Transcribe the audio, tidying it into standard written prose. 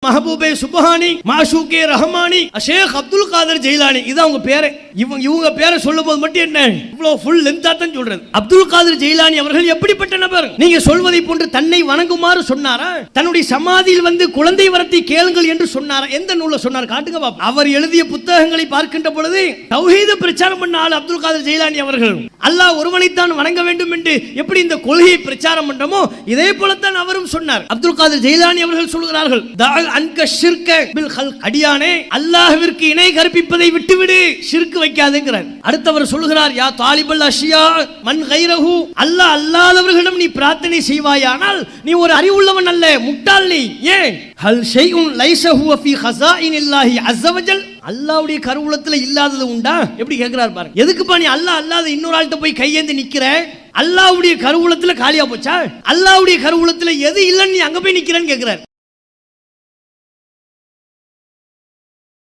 மஹபூபே சுபஹானி, மாஷூகே ரஹமானி, ஷேக் அப்துல் காதர் ஜெயிலானி, இது அவங்க பேரு. இவங்க பேரை சொல்லும் போது மட்டும் என்ன இவ்வளவு ஃபுல் லென்த்தா தான் சொல்றது. அப்துல் காதர் ஜெயிலானி அவர்கள் எப்படிப்பட்ட நபர்? நீங்க சொல்வதை போன்று தன்னை வணங்குமாறு சொன்னாரா? தன்னுடைய சமாதியில் வந்து குழந்தை வரத்தை கேளுங்கள் என்று சொன்னாரா? எந்த நூல்ல சொன்னார் காட்டுங்க பாப்போம். அவர் எழுதிய புத்தகங்களை பார்க்கின்ற பொழுது தௌஹீத பிரச்சாரம் பண்ண ஆள் அப்துல் காதர் ஜெயிலானி அவர்கள். அல்லாஹ் ஒருவனைத்தான் வணங்க வேண்டும் என்று எப்படி இந்த கொள்கையை பிரச்சாரம் பண்றோமோ இதே போலத்தான் அவரும் சொன்னார். அப்துல் காதர் ஜெயிலானி அவர்கள் சொல்கிறார்கள், அடியானே, அல்லாஹ்விற்கு இணை கற்பிப்பதை விட்டுவிடு, ஷிர்க் வைக்காதேங்கிறார். அடுத்தவர் சொல்கிறார், யா தாலிபல் அஷ்யா மன் கைரஹு, அல்லாஹ் அல்லாதவர்களிடம் நீ பிரார்த்தனை செய்வாயானால் நீ ஒரு அறிவுள்ளவன் அல்ல, முட்டாள் நீ. ஏன்? ஹல் ஷைஉன் லைஸ ஹுவ ஃபீ ஹஸாயினில்லாஹி அஸ்ஸ வஜல், அல்லாஹ்வுடைய கருவூலத்துல இல்லாதது உண்டா? எப்படி கேட்கிறார் பாருங்க. எதுக்குப்பா நீ அல்லாஹ் அல்லாத இன்னொரு ஆள்கிட்ட போய் கையேந்தி நிக்கிற? அல்லாஹ்வுடைய கருவூலத்துல காலியா போச்சா? அல்லாஹ்வுடைய கருவூலத்துல எது இல்லன்னு நீ அங்க போய் நிக்கிறேன்னு கேட்கிறார்.